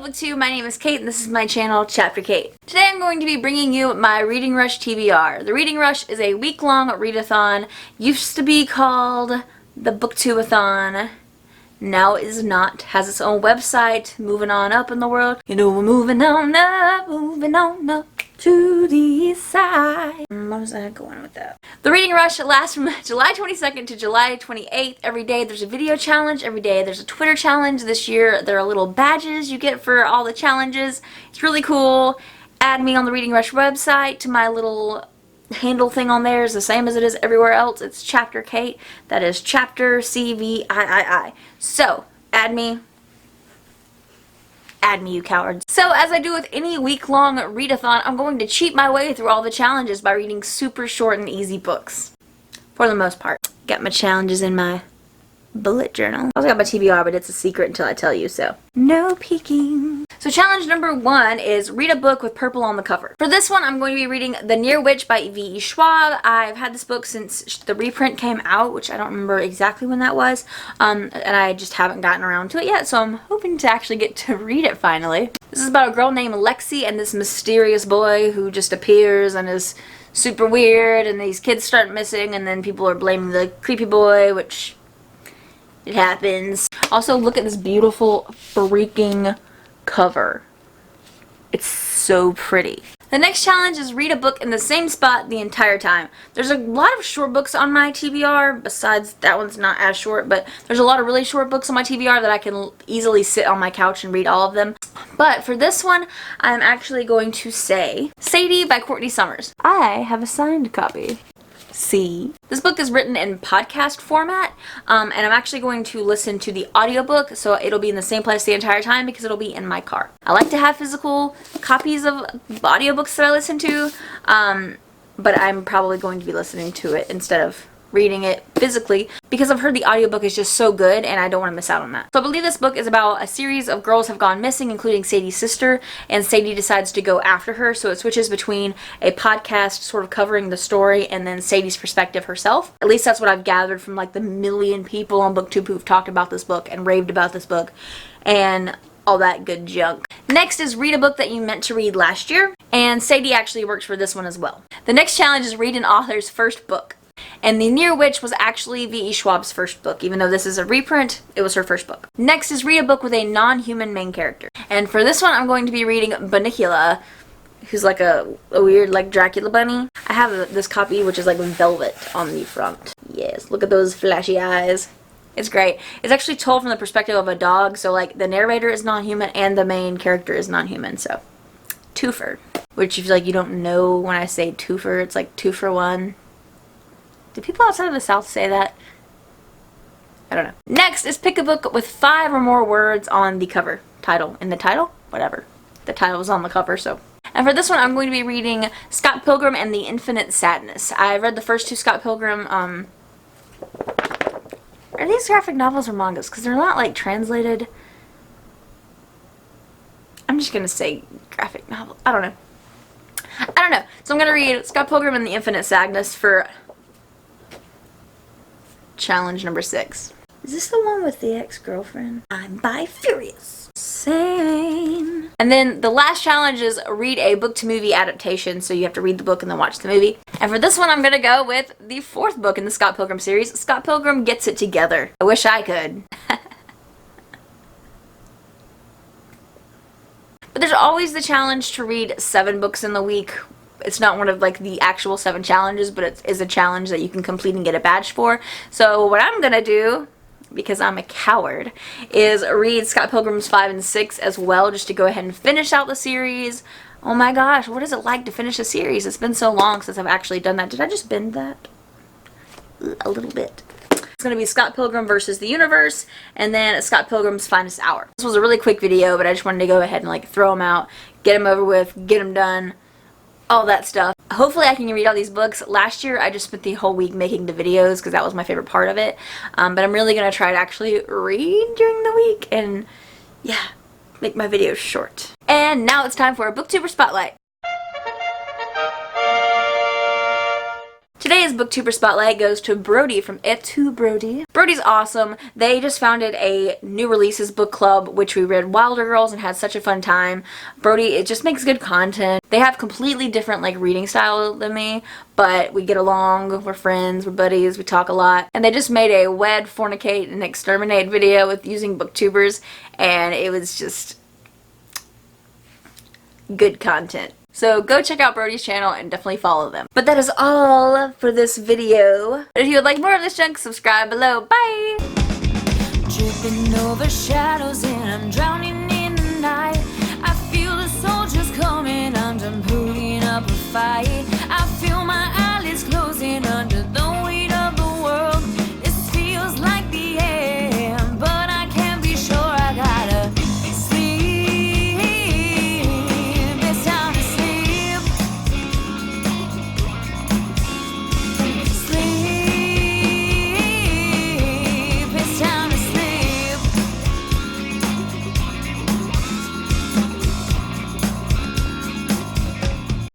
Booktube, my name is Kate and this is my channel, Chapter Kate. Today I'm going to be bringing you my Reading Rush TBR. The Reading Rush is a week-long readathon. Used to be called the Booktubeathon. Now it is not. Has its own website, moving on up in the world. You know, we're moving on up to the side. What was I going with that? The Reading Rush lasts from July 22nd to July 28th. Every day there's a video challenge. Every day there's a Twitter challenge. This year there are little badges you get for all the challenges. It's really cool. Add me on the Reading Rush website to my little handle thing on there is the same as it is everywhere else. It's Chapter Kate. That is chaptercviii. So, add me. Add me, you cowards. So, as I do with any week-long readathon, I'm going to cheat my way through all the challenges by reading super short and easy books. For the most part. Got my challenges in my bullet journal. I also got my TBR, but it's a secret until I tell you, so no peeking. So challenge number 1 is read a book with purple on the cover. For this one, I'm going to be reading The Near Witch by V.E. Schwab. I've had this book since the reprint came out, which I don't remember exactly when that was, and I just haven't gotten around to it yet, so I'm hoping to actually get to read it finally. This is about a girl named Lexi and this mysterious boy who just appears and is super weird, and these kids start missing, and then people are blaming the creepy boy, which it happens. Also, look at this beautiful freaking cover. It's so pretty. The next challenge is read a book in the same spot the entire time. There's a lot of short books on my TBR, besides that one's not as short, but there's a lot of really short books on my TBR that I can easily sit on my couch and read all of them. But for this one, I'm actually going to say Sadie by Courtney Summers. I have a signed copy. See? This book is written in podcast format, and I'm actually going to listen to the audiobook, so it'll be in the same place the entire time because it'll be in my car. I like to have physical copies of audiobooks that I listen to, but I'm probably going to be listening to it instead of reading it physically because I've heard the audiobook is just so good and I don't want to miss out on that. So I believe this book is about a series of girls have gone missing, including Sadie's sister, and Sadie decides to go after her, so it switches between a podcast sort of covering the story and then Sadie's perspective herself. At least that's what I've gathered from like the million people on Booktube who've talked about this book and raved about this book and all that good junk. Next is read a book that you meant to read last year, and Sadie actually works for this one as well. The next challenge is read an author's first book. And The Near Witch was actually V.E. Schwab's first book. Even though this is a reprint, it was her first book. Next is read a book with a non-human main character. And for this one, I'm going to be reading Bunnicula, who's like a weird like Dracula bunny. I have this copy, which is like velvet on the front. Yes, look at those flashy eyes. It's great. It's actually told from the perspective of a dog, so like the narrator is non-human and the main character is non-human, so twofer. Which if like you don't know when I say twofer, it's like 2 for 1. Do people outside of the South say that? I don't know. Next is pick a book with 5 or more words on the cover. Title. In the title? Whatever. The title is on the cover, so. And for this one, I'm going to be reading Scott Pilgrim and the Infinite Sadness. I read the first 2 Scott Pilgrim, are these graphic novels or mangas? Because they're not, like, translated. I'm just going to say graphic novel. I don't know. So I'm going to read Scott Pilgrim and the Infinite Sadness for challenge number 6. Is this the one with the ex-girlfriend? I'm bi-furious. Same. And then the last challenge is read a book-to-movie adaptation, so you have to read the book and then watch the movie. And for this one, I'm gonna go with the 4th book in the Scott Pilgrim series, Scott Pilgrim Gets It Together. I wish I could. But there's always the challenge to read 7 books in the week. It's not one of like the actual 7 challenges, but it is a challenge that you can complete and get a badge for. So what I'm gonna do, because I'm a coward, is read Scott Pilgrim's 5 and 6 as well, just to go ahead and finish out the series. Oh my gosh, what is it like to finish a series? It's been so long since I've actually done that. Did I just bend that? A little bit. It's going to be Scott Pilgrim versus the Universe, and then Scott Pilgrim's Finest Hour. This was a really quick video, but I just wanted to go ahead and like throw them out, get them over with, get them done, all that stuff. Hopefully I can read all these books. Last year I just spent the whole week making the videos because that was my favorite part of it. But I'm really going to try to actually read during the week and yeah, make my videos short. And now it's time for a Booktuber Spotlight. Today Today's Booktuber Spotlight goes to Brody from Brody. Brody's awesome. They just founded a new releases book club, which we read Wilder Girls and had such a fun time. Brody, it just makes good content. They have completely different like reading style than me, but we get along, we're friends, we're buddies, we talk a lot. And they just made a wed, fornicate, and exterminate video with using booktubers, and it was just good content. So go check out Brody's channel and definitely follow them. But that is all for this video. If you would like more of this junk, subscribe below. Bye! Tripping over shadows and I'm drowning in the night. I feel the soldiers coming, I'm done putting up a fight.